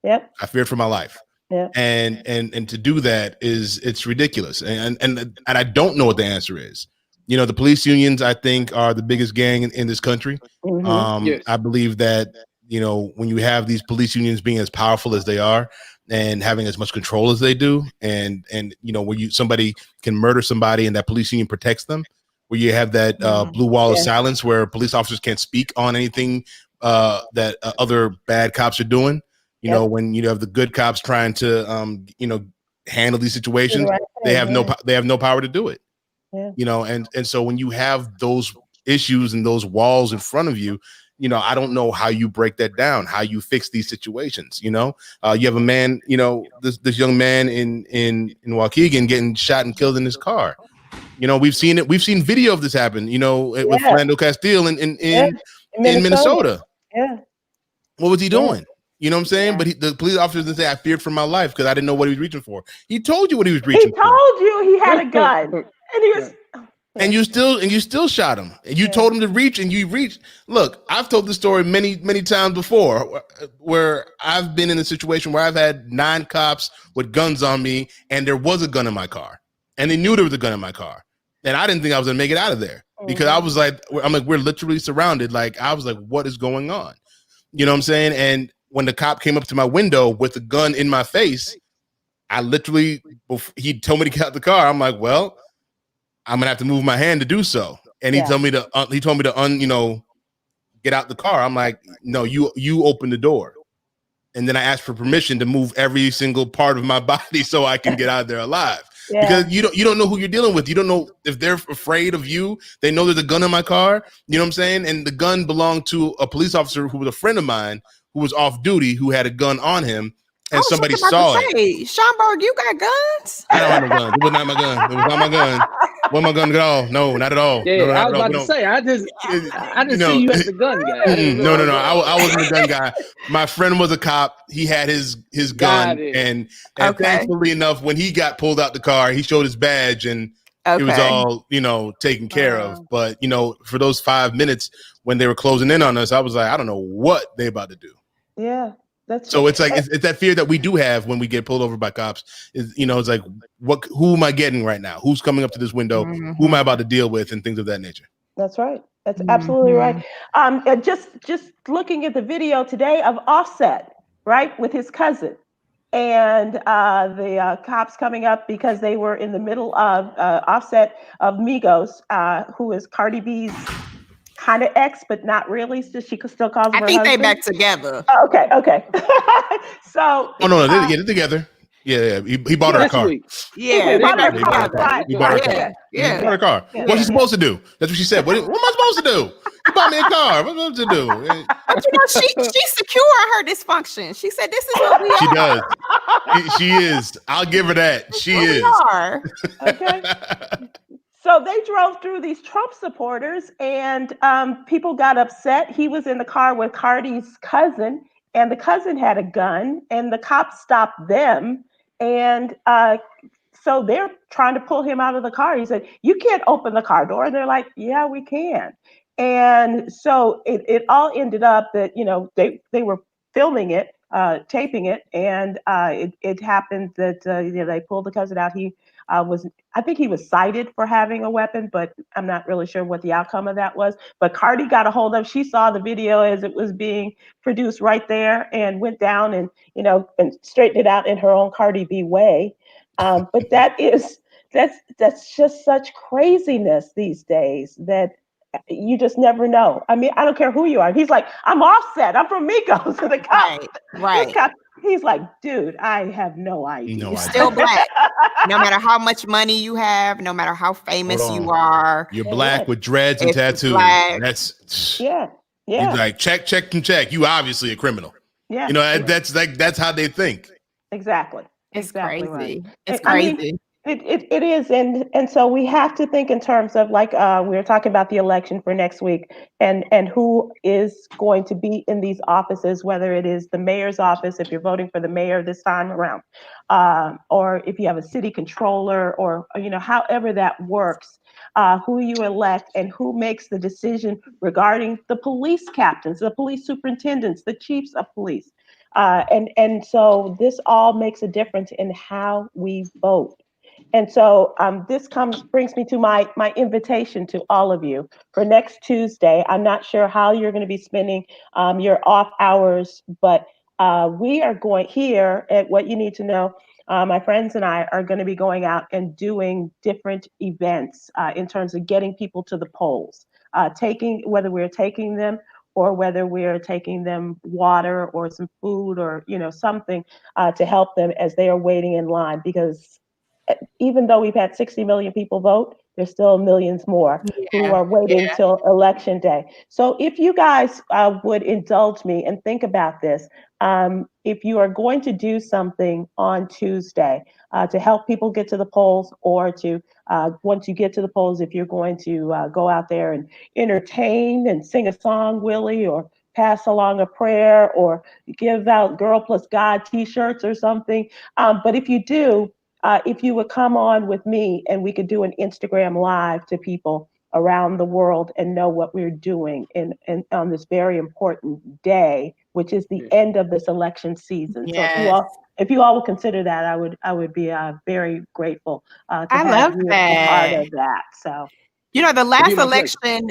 Yep. I feared for my life. Yep. And to do that it's ridiculous. And I don't know what the answer is. The police unions, I think, are the biggest gang in this country. Yes. I believe that, when you have these police unions being as powerful as they are and having as much control as they do, and where somebody can murder somebody and that police union protects them, where you have that blue wall of silence where police officers can't speak on anything that other bad cops are doing. When you have the good cops trying to handle these situations, they have no power to do it. And so when you have those issues and those walls in front of you, I don't know how you break that down, how you fix these situations. You have a man, this young man in Waukegan getting shot and killed in his car. We've seen it. We've seen video of this happen, with Philando Castile in Minnesota. Yeah. What was he doing? You know what I'm saying? But the police officers didn't say I feared for my life because I didn't know what he was reaching for. He told you what he was reaching for. He told you he had a gun. And he was and you still shot him. And you told him to reach and you reached. Look, I've told this story many, many times before where I've been in a situation where I've had 9 cops with guns on me and there was a gun in my car. And they knew there was a gun in my car. And I didn't think I was gonna make it out of there because I was like, we're literally surrounded. Like, I was like, what is going on? You know what I'm saying? And when the cop came up to my window with the gun in my face, I literally, he told me to get out the car. I'm like, well, I'm gonna have to move my hand to do so. And he told me to, get out the car. I'm like, no, you open the door. And then I asked for permission to move every single part of my body so I can get out of there alive. Because you don't know who you're dealing with. You don't know if they're afraid of you. They know there's a gun in my car. You know what I'm saying? And the gun belonged to a police officer who was a friend of mine who was off duty, who had a gun on him, and somebody saw it. Schomburg, you got guns? I don't have no gun. It was not my gun. It was not my gun. What am I gonna go? No, not at all. Yeah, No, I not was at all. about We to don't. say, I You didn't know, see you as the gun guy. no. I wasn't a gun guy. My friend was a cop. He had his Got gun, it. and Okay. thankfully enough, when he got pulled out the car, he showed his badge, and it was Okay. all taken care of. But for those 5 minutes when they were closing in on us, I was like, I don't know what they about to do. Yeah, that's So right. it's like it's that fear that we do have when we get pulled over by cops. It's like, who am I getting right now? Who's coming up to this window? Who am I about to deal with, and things of that nature. That's right. That's absolutely right. And just looking at the video today of Offset, right, with his cousin, and the cops coming up because they were in the middle of Offset of Migos, who is Cardi B's kind of ex, but not really. So she still calls him I her think they husband. back together. Oh, okay. So. Oh no, they're together. Yeah. He bought her a That's car. sweet. Yeah, He they bought her back a car, together. right? He bought her a Right. car. Yeah. He bought her a car. Yeah. What's he supposed to do? That's what she said. What am I supposed to do? He bought me a car. What am I supposed to do? But she's secure in her dysfunction. She said, "This is what we She are." does. She is. I'll give her that. She What is. we are. Okay. So they drove through these Trump supporters, and people got upset. He was in the car with Cardi's cousin, and the cousin had a gun, and the cops stopped them. And so they're trying to pull him out of the car. He said, "You can't open the car door." And they're like, "Yeah, we can." And so it all ended up that they were filming it, taping it, and it happened that they pulled the cousin out. He I think he was cited for having a weapon, but I'm not really sure what the outcome of that was. But Cardi got a hold of. She saw the video as it was being produced right there, and went down and and straightened it out in her own Cardi B way. But that's just such craziness these days that you just never know. I mean, I don't care who you are. He's like, "I'm Offset. I'm from Migos." And the cop, Right. he's like, "Dude, I have no idea." No You're idea. still black. No matter how much money you have, no matter how famous you are. You're black with dreads and It's tattoos. black. That's Yeah. You like check. You obviously a criminal. Yeah. That's how they think. Exactly. It's Exactly crazy. right. It's I mean, crazy. it is, and so we have to think in terms of like we were talking about the election for next week, and who is going to be in these offices, whether it is the mayor's office if you're voting for the mayor this time around, or if you have a city controller, or however that works, who you elect and who makes the decision regarding the police captains, the police superintendents, the chiefs of police. And so this all makes a difference in how we vote. And so this brings me to my invitation to all of you for next Tuesday. I'm not sure how you're going to be spending your off hours, but we are going here at What You Need to Know. My friends and I are going to be going out and doing different events in terms of getting people to the polls, whether we're taking them or whether we're taking them water or some food or something to help them as they are waiting in line, because even though we've had 60 million people vote, there's still millions more who are waiting till election day. So if you guys would indulge me and think about this, if you are going to do something on Tuesday to help people get to the polls, or to once you get to the polls, if you're going to go out there and entertain and sing a song, Willie, or pass along a prayer, or give out Girl Plus God t-shirts or something. But if you do, if you would come on with me and we could do an Instagram live to people around the world and know what we're doing in on this very important day, which is the end of this election season. So if you all would consider that, I would be very grateful to I have love you that. be part of that. So the last election,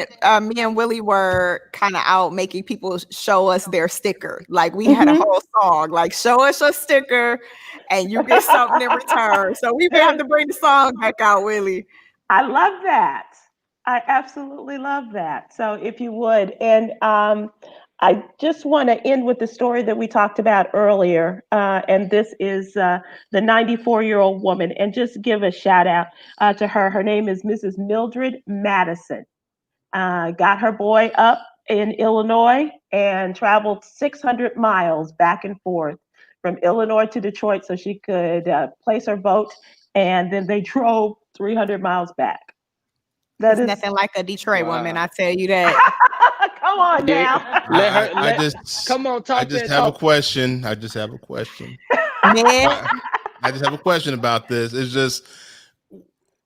me and Willie were kind of out making people show us their sticker. Like we had a whole song, like show us your sticker and you get something in return. So we have to bring the song back out, Willie. I love that. I absolutely love that. So if you would, and I just want to end with the story that we talked about earlier, and this is the 94-year-old woman, and just give a shout out to her. Her name is Mrs. Mildred Madison. Got her boy up in Illinois and traveled 600 miles back and forth from Illinois to Detroit so she could place her vote, and then they drove 300 miles back. That There's is nothing like a Detroit woman, Wow. I tell you that. come on now. Let her. Come on, talk I just that have a talk. question. Man, I just have a question about this. It's just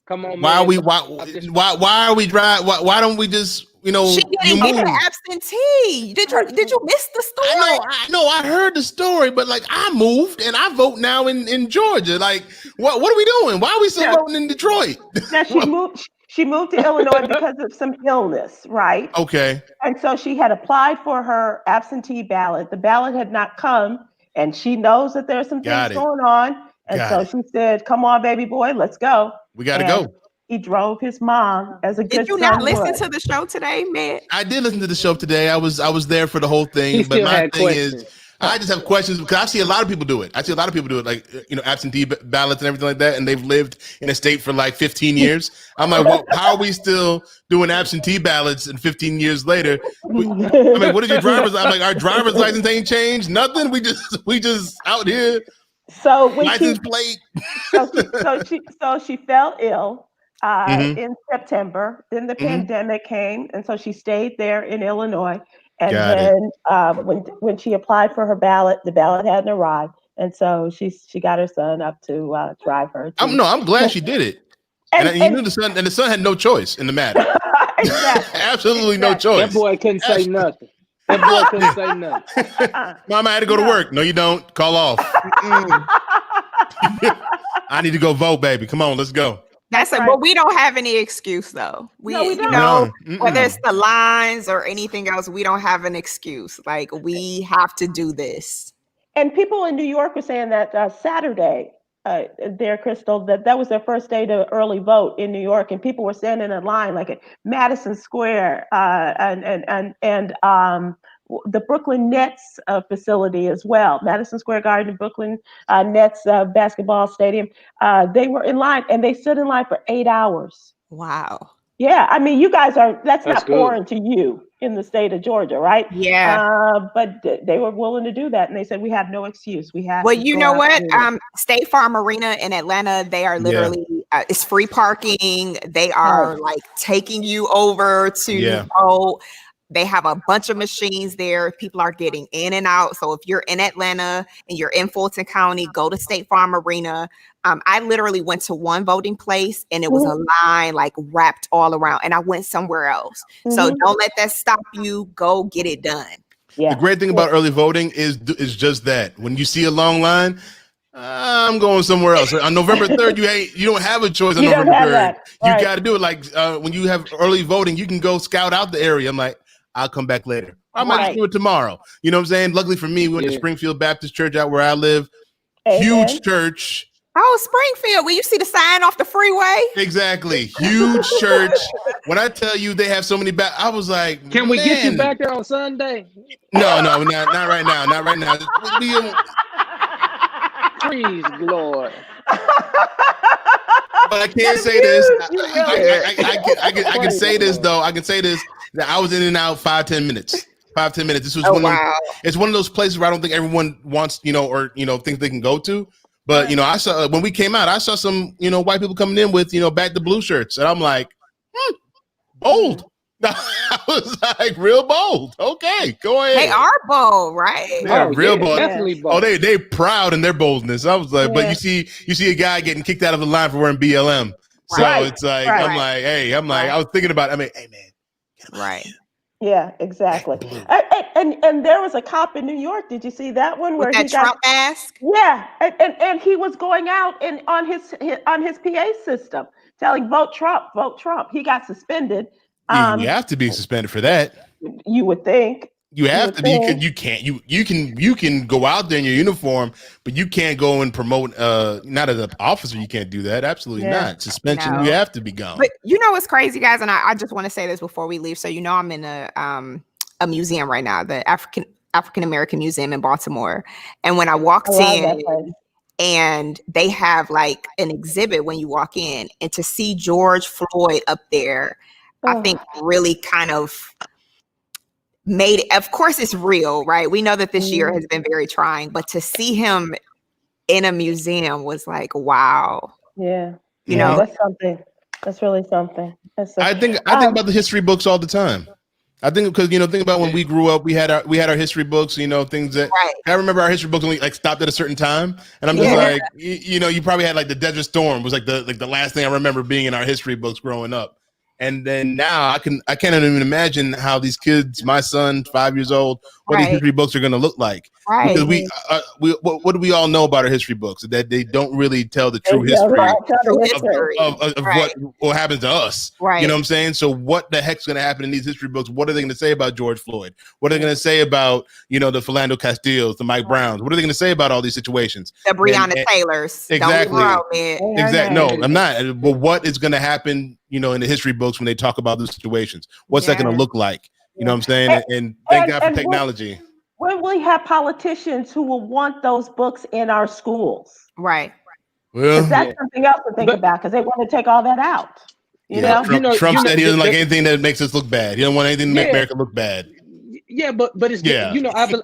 Come on, why are man. we this- why are we driving? Why don't we just she you didn't get move? an absentee. Did you miss the story? I know. I heard the story, but like I moved and I vote now in Georgia. Like what are we doing? Why are we still voting in Detroit? Now she moved to Illinois because of some illness, right? Okay. And so she had applied for her absentee ballot. The ballot had not come, and she knows that there's some things Got it. going on. And Got so it. she said, "Come on, baby boy, let's go." We got to And go. he drove his mom as a Did good you son not listen would. to the show today, man? I did listen to the show today. I was there for the whole He thing. But still my had thing questions. is, I just have questions because I see a lot of people do it. Like absentee ballots and everything like that, and they've lived in a state for like 15 years. I'm like, well, how are we still doing absentee ballots and 15 years later? I mean, what is your driver's? I'm like, our driver's license ain't changed. Nothing. We just out here. So when License plate. so she fell ill Mhm. in September. Then the Mhm. pandemic came, and so she stayed there in Illinois. And Got it. then when she applied for her ballot, the ballot hadn't arrived, and so she got her son up to drive her. I'm glad she did it. And he knew the son had no choice in the matter. Exactly. Absolutely no Exactly. choice. That boy couldn't say nothing. That boy couldn't say nothing. Mom, I had to go to work. No, you don't. Call off. I need to go vote, baby. Come on, let's go. That's right. But we don't have any excuse though. No, we don't. No. Whether it's the lines or anything else, we don't have an excuse. Like we have to do this. And people in New York were saying that Saturday, there, Crystal, that was their first day to early vote in New York, and people were standing in line like at Madison Square and the Brooklyn Nets facility as well, Madison Square Garden, Brooklyn Nets basketball stadium. They were in line, and they stood in line for 8 hours. Wow. Yeah, I mean, you guys that's not good. foreign to you in the state of Georgia, right? Yeah. But they were willing to do that, and they said we have no excuse. We have. Well, to you go know out what? and do it." State Farm Arena in Atlanta, they are literally it's free parking. They are like taking you over to vote. They have a bunch of machines there. People are getting in and out. So if you're in Atlanta and you're in Fulton County, go to State Farm Arena. I literally went to one voting place and it was a line like wrapped all around, and I went somewhere else. So don't let that stop you. Go get it done. Yeah. The great thing about early voting is just that when you see a long line, I'm going somewhere else. On November 3rd, you don't have a choice on You don't November have 3rd. that. Right. You got to do it. Like when you have early voting, you can go scout out the area. I'm like, I'll come back later. I might just do it tomorrow. You know what I'm saying? Luckily for me, we went to Springfield Baptist Church out where I live. Huge church. Oh, Springfield, where you see the sign off the freeway? Exactly. Huge church. When I tell you they have so many I was like, Can we get you back there on Sunday? No, not right now. Not right now. Please, Lord. But I can't say this. I can say this though. I can say this that I was in and out 5-10 minutes. 5-10 minutes. This was it's one of those places where I don't think everyone wants, or thinks they can go to. But I saw when we came out, I saw some white people coming in with back the blue shirts, and I'm like, bold. I was like, real bold. Okay, go ahead. They are bold, right? They are real bold. Definitely bold. Oh, they proud in their boldness. I was like, but you see a guy getting kicked out of a line for wearing BLM. So it's like I'm like, hey, I was thinking about it. I mean, hey man, right. Yeah, exactly. And there was a cop in New York. Did you see that one where he got Trump mask? Yeah, and he was going out and on his PA system telling vote Trump, vote Trump. He got suspended. You have to be suspended for that. You would think. You have to be. You can go out there in your uniform, but you can't go and promote. Not as an officer, you can't do that. Absolutely not. Suspension. No. You have to be gone. But what's crazy, guys, and I just want to say this before we leave. So I'm in a museum right now, the African American Museum in Baltimore, and when I walked in, and they have like an exhibit when you walk in, and to see George Floyd up there, I think really kind of made it. Of course it's real, right? We know that this year has been very trying, but to see him in a museum was like, wow. Yeah. That's something. That's really something. I think about the history books all the time. I think because think about when we grew up, we had our history books, things that Right. I remember our history books when we like stopped at a certain time, and I'm just like, you probably had like the Desert Storm was like the last thing I remember being in our history books growing up, and then now I can't even imagine how these kids, my son, 5 years old, what these history books are going to look like. Right. Because what do we all know about our history books? That they don't really tell the true history of what happens to us. Right. You know what I'm saying? So what the heck's going to happen in these history books? What are they going to say about George Floyd? What are they going to say about, the Philando Castillos, the Mike Browns? What are they going to say about all these situations? The Breonna Taylors. Exactly. Exactly. No, I'm not. But what is going to happen, in the history books when they talk about those situations? What's that going to look like? You know what I'm saying? And thank God for technology. When we have politicians who will want those books in our schools. Right. Well, that's something else to think about because they want to take all that out. You know? Trump said he doesn't like anything that makes us look bad. He don't want anything to make America look bad. Yeah, but it's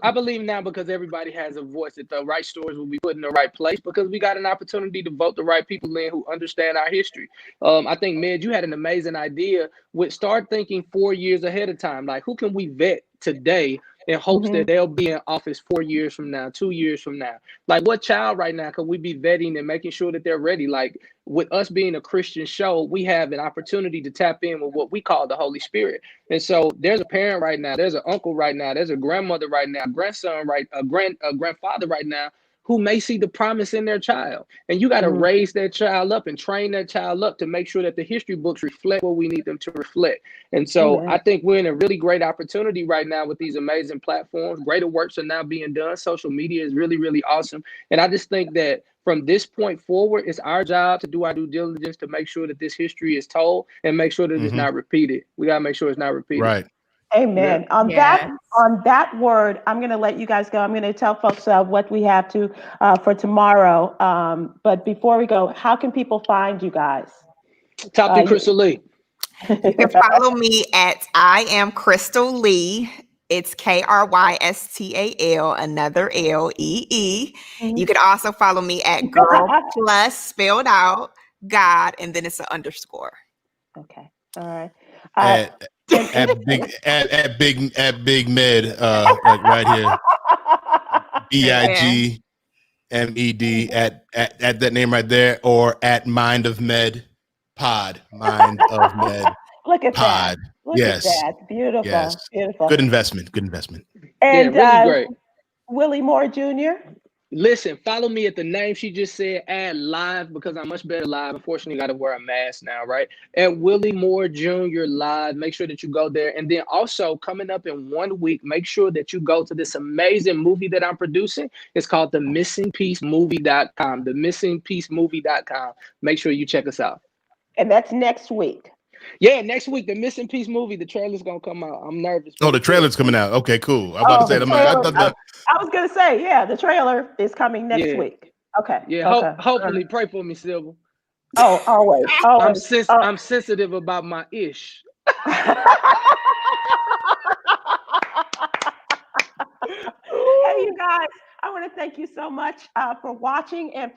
I believe now because everybody has a voice that the right stories will be put in the right place because we got an opportunity to vote the right people in who understand our history. I think, Med, you had an amazing idea with start thinking 4 years ahead of time. Like, who can we vet today in hopes that they'll be in office 4 years from now, 2 years from now? Like, what child right now could we be vetting and making sure that they're ready? Like, with us being a Christian show, we have an opportunity to tap in with what we call the Holy Spirit. And so there's a parent right now, there's an uncle right now, there's a grandmother right now, grandson a grandfather right now who may see the promise in their child. And you got to raise that child up and train that child up to make sure that the history books reflect what we need them to reflect. And so I think we're in a really great opportunity right now with these amazing platforms. Greater works are now being done. Social media is really, really awesome. And I just think that from this point forward, it's our job to do our due diligence to make sure that this history is told and make sure that it's not repeated. We got to make sure it's not repeated. Right. Amen. Yeah. On that word, I'm going to let you guys go. I'm going to tell folks what we have to for tomorrow. But before we go, how can people find you guys? Top 3 Crystal Lee. You can follow me at I am Crystal Lee. It's KRYSTAL, another LEE. You can also follow me at Girl Plus spelled out God, and then it's an underscore. Okay. All right. At Big Med, like right here. BIGMED at that name right there, or at Mind of Med Pod. Mind of Med. Look at Pod. that. Look at that. Beautiful. Yes. Beautiful. Good investment. And really great. Willie Moore Jr. Listen, follow me at the name she just said, add live, because I'm much better live. Unfortunately, got to wear a mask now, right? At Willie Moore Jr. live. Make sure that you go there. And then also coming up in 1 week, make sure that you go to this amazing movie that I'm producing. It's called themissingpiecemovie.com. Themissingpiecemovie.com. Make sure you check us out. And that's next week. Yeah, next week, the Missing Piece movie, the trailer's going to come out. I'm nervous. Oh, the trailer's coming out. Okay, cool. I'm about to say, I was going to say, the trailer is coming next week. Okay. Yeah, hopefully, pray for me, Sybil. Oh, always. I'm sensitive about my ish. Hey, you guys. I want to thank you so much for watching and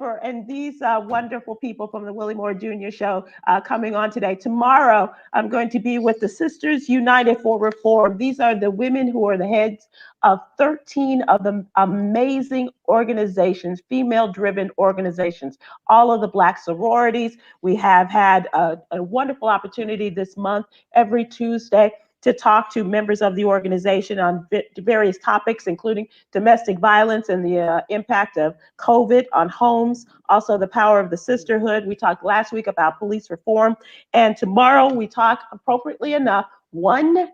these wonderful people from the Willie Moore Jr. Show coming on today. Tomorrow, I'm going to be with the Sisters United for Reform. These are the women who are the heads of 13 of the amazing organizations, female-driven organizations, all of the Black sororities. We have had a wonderful opportunity this month, every Tuesday, to talk to members of the organization on various topics, including domestic violence and the impact of COVID on homes, also the power of the sisterhood. We talked last week about police reform, and tomorrow we talk, appropriately enough, 1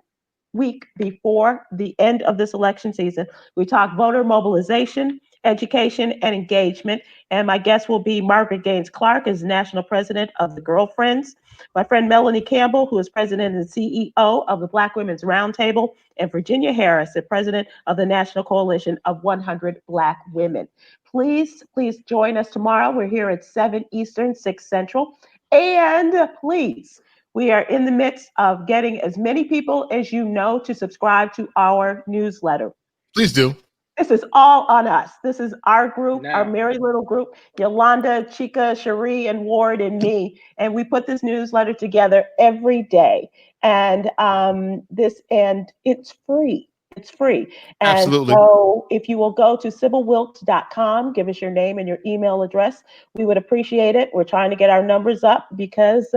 week before the end of this election season. We talk voter mobilization, education, and engagement. And my guest will be Margaret Gaines Clark, is national president of the Girlfriends. My friend Melanie Campbell, who is president and CEO of the Black Women's Roundtable, and Virginia Harris, the president of the National Coalition of 100 Black Women. Please join us tomorrow. We're here at 7 Eastern, 6 Central. And please, we are in the midst of getting as many people as you know to subscribe to our newsletter. Please do. This is all on us. This is our group, our Now, merry little group, Yolanda, Chica, Cherie, and Ward, and me. And we put this newsletter together every day. And and it's free. It's free. And Absolutely. so if you will go to sybilwilkes.com, give us your name and your email address, we would appreciate it. We're trying to get our numbers up because,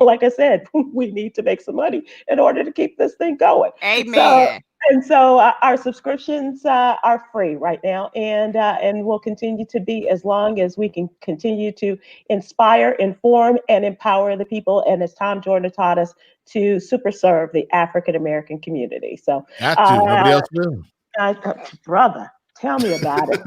like I said, we need to make some money in order to keep this thing going. Amen. So our subscriptions are free right now, and will continue to be as long as we can continue to inspire, inform, and empower the people. And as Tom Jordan taught us, to super serve the African American community. So, Got to. Nobody else will. brother, tell me about it.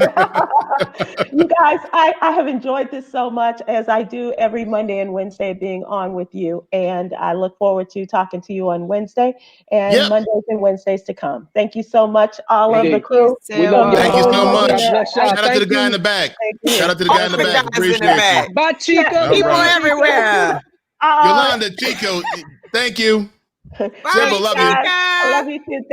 You guys, I have enjoyed this so much, as I do every Monday and Wednesday being on with you. And I look forward to talking to you on Wednesday and Mondays and Wednesdays to come. Thank you so much, all of the crew. we love y'all. Thank you so much. God bless y'all. Shout out to the guy in the back. Shout out to the guy in the back. Appreciate you. Bye, Chico. People right. everywhere. Yolanda, Chico, thank you. Bye, Sybil, love you. Chica. I love you too.